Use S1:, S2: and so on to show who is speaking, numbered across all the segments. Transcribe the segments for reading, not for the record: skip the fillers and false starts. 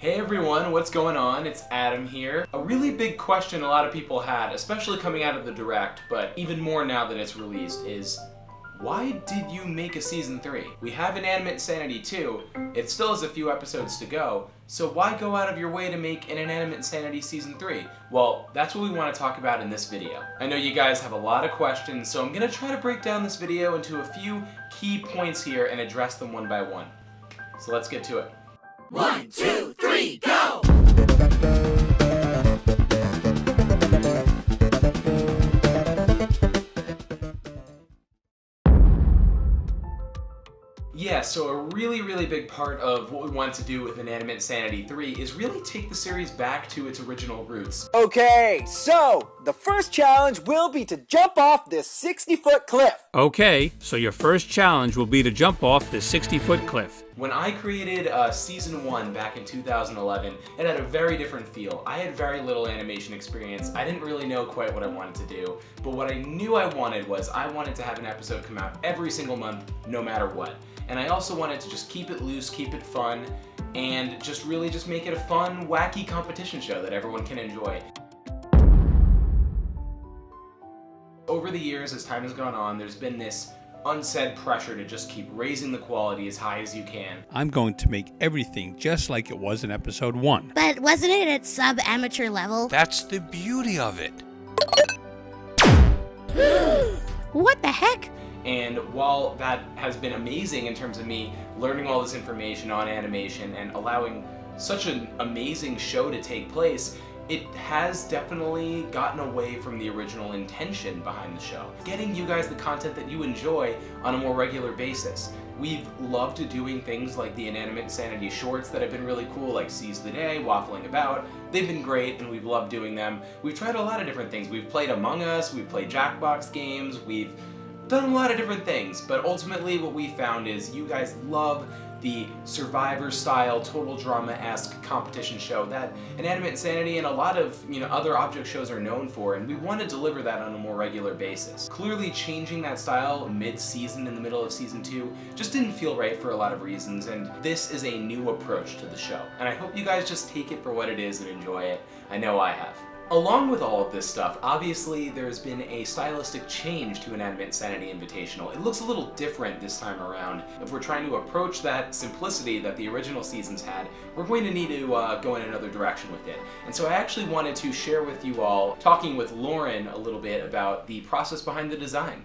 S1: Hey everyone, what's going on? It's Adam here. A really big question a lot of people had, especially coming out of the Direct, but even more now that it's released, is why did you make a Season 3? We have Inanimate Insanity 2, it still has a few episodes to go, so why go out of your way to make an Inanimate Insanity Season 3? Well, that's what we want to talk about in this video. I know you guys have a lot of questions, so I'm going to try to break down this video into a few key points here and address them one by one. So let's get to it.
S2: 1, 2, 3, go!
S1: Yeah, so a really big part of what we want to do with Inanimate Insanity 3 is really take the series back to its original roots.
S3: Okay, so the first challenge will be to jump off this 60-foot cliff.
S4: Okay, so your first challenge will be to jump off this 60-foot cliff.
S1: When I created Season 1 back in 2011, it had a very different feel. I had very little animation experience. I didn't really know quite what I wanted to do, but what I knew I wanted was I wanted to have an episode come out every single month, no matter what. And I also wanted to just keep it loose, keep it fun, and just really just make it a fun, wacky competition show that everyone can enjoy. Over the years, as time has gone on, there's been this unsaid pressure to just keep raising the quality as high as you can.
S4: I'm going to make everything just like it was in episode 1.
S5: But wasn't it at sub-amateur level?
S6: That's the beauty of it.
S5: What the heck?
S1: And while that has been amazing in terms of me learning all this information on animation and allowing such an amazing show to take place, it has definitely gotten away from the original intention behind the show. Getting you guys the content that you enjoy on a more regular basis. We've loved doing things like the Inanimate Insanity shorts that have been really cool, like Seize the Day, Waffling About. They've been great and we've loved doing them. We've tried a lot of different things. We've played Among Us, we've played Jackbox games, we've done a lot of different things, but ultimately what we found is you guys love the Survivor-style, total drama-esque competition show that Inanimate Insanity and a lot of other object shows are known for, and we want to deliver that on a more regular basis. Clearly changing that style mid-season in the middle of Season 2 just didn't feel right for a lot of reasons, and this is a new approach to the show. And I hope you guys just take it for what it is and enjoy it. I know I have. Along with all of this stuff, obviously there's been a stylistic change to Inanimate Insanity Invitational. It looks a little different this time around. If we're trying to approach that simplicity that the original seasons had, we're going to need to go in another direction with it. And so I actually wanted to share with you all, talking with Lauren a little bit about the process behind the design.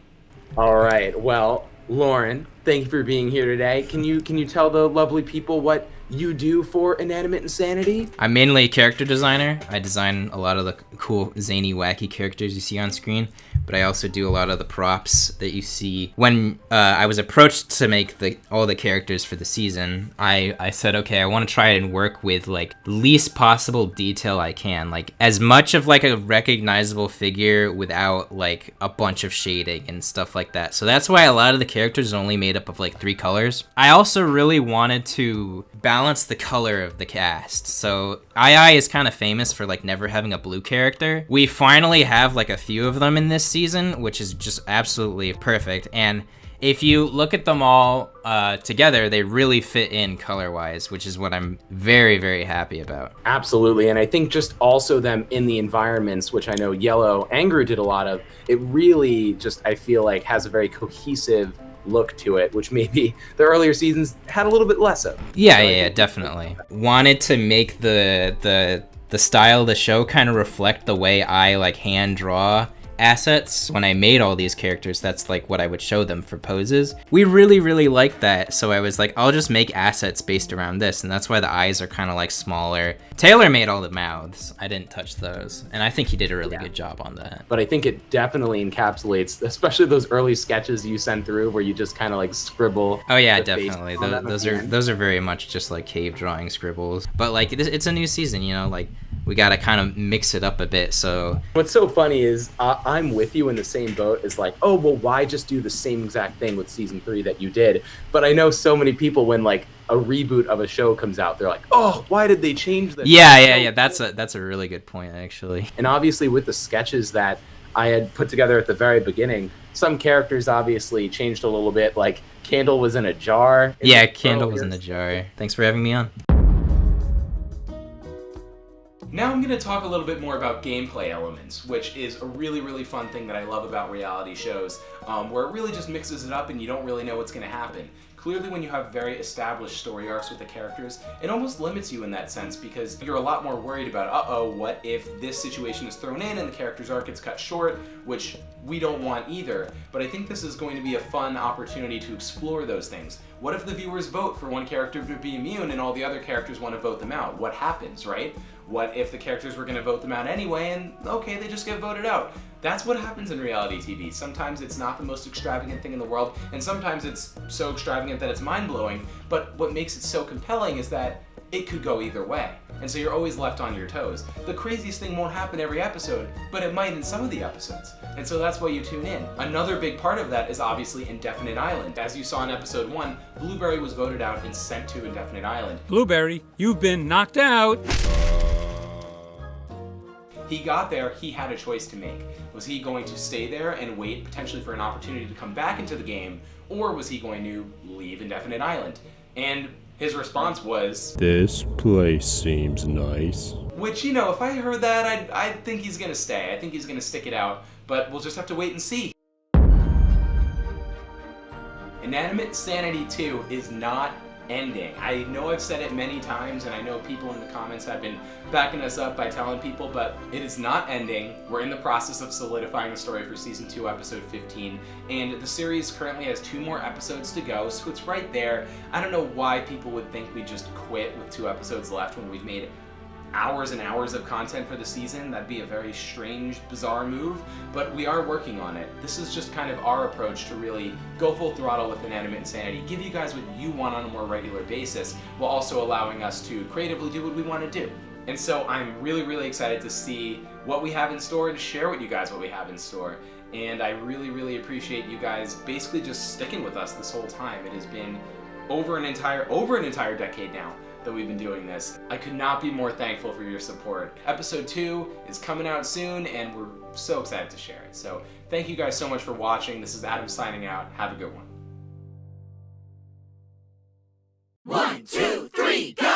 S7: All right, well, Lauren, thank you for being here today. Can you tell the lovely people what you do for Inanimate Insanity?
S8: I'm mainly a character designer. I design a lot of the cool, zany, wacky characters you see on screen, but I also do a lot of the props that you see. When I was approached to make all the characters for the season, I said, okay, I want to try and work with like least possible detail I can, like as much of like a recognizable figure without like a bunch of shading and stuff like that. So that's why a lot of the characters are only made up of like 3 colors. I also really wanted to balance the color of the cast. So II is kind of famous for like never having a blue character. We finally have like a few of them in this season, which is just absolutely perfect. And if you look at them all together, they really fit in color-wise, which is what I'm very happy about.
S7: Absolutely, and I think just also them in the environments, which I know Yellow and Gru did a lot of, it really just, I feel like, has a very cohesive look to it, which maybe the earlier seasons had a little bit less of.
S8: Yeah, definitely. Wanted to make the style of the show kind of reflect the way I like hand draw assets. When I made all these characters, that's like what I would show them for poses. We really liked that, so I was like, I'll just make assets based around this, and that's why the eyes are kind of like smaller. Taylor made all the mouths. I didn't touch those, and I think he did a really good job on that.
S7: But I think it definitely encapsulates, especially those early sketches you sent through where you just kind of like scribble.
S8: Oh yeah, definitely. Those are very much just like cave drawing scribbles. But like it's a new season, like we gotta kind of mix it up a bit. So
S7: what's so funny is I'm with you in the same boat as like, oh well, why just do the same exact thing with Season 3 that you did? But I know so many people, when like a reboot of a show comes out, they're like, oh, why did they change this?
S8: Yeah. That's a really good point, actually.
S7: And obviously with the sketches that I had put together at the very beginning, some characters obviously changed a little bit. Like Candle was in a jar.
S8: Yeah, Candle was in a jar. Thanks for having me on.
S1: Now I'm going to talk a little bit more about gameplay elements, which is a really, really fun thing that I love about reality shows, where it really just mixes it up and you don't really know what's going to happen. Clearly, when you have very established story arcs with the characters, it almost limits you in that sense because you're a lot more worried about, uh-oh, what if this situation is thrown in and the character's arc gets cut short, which we don't want either. But I think this is going to be a fun opportunity to explore those things. What if the viewers vote for one character to be immune and all the other characters want to vote them out? What happens, right? What if the characters were going to vote them out anyway and, okay, they just get voted out? That's what happens in reality TV. Sometimes it's not the most extravagant thing in the world, and sometimes it's so extravagant that it's mind-blowing, but what makes it so compelling is that it could go either way, and so you're always left on your toes. The craziest thing won't happen every episode, but it might in some of the episodes, and so that's why you tune in. Another big part of that is obviously Indefinite Island. As you saw in episode 1, Blueberry was voted out and sent to Indefinite Island.
S4: Blueberry, you've been knocked out.
S1: He got there, he had a choice to make. Was he going to stay there and wait potentially for an opportunity to come back into the game, or was he going to leave Indefinite Island? And his response was,
S9: "This place seems nice."
S1: Which, you know, if I heard that, I'd think he's gonna stay. I think he's gonna stick it out, but we'll just have to wait and see. Inanimate Sanity 2 is not ending. I know I've said it many times, and I know people in the comments have been backing us up by telling people, but it is not ending. We're in the process of solidifying the story for Season 2, Episode 15, and the series currently has 2 more episodes to go, so it's right there. I don't know why people would think we just quit with 2 episodes left when we've made hours and hours of content for the season. That'd be a very strange, bizarre move, but we are working on it. This is just kind of our approach to really go full throttle with Inanimate Insanity, give you guys what you want on a more regular basis, while also allowing us to creatively do what we want to do. And so I'm really, really excited to see what we have in store and share with you guys what we have in store. And I really, really appreciate you guys basically just sticking with us this whole time. It has been over an entire decade now that we've been doing this. I could not be more thankful for your support. Episode 2 is coming out soon, and we're so excited to share it. So thank you guys so much for watching. This is Adam signing out. Have a good one.
S2: 1, 2, 3, go!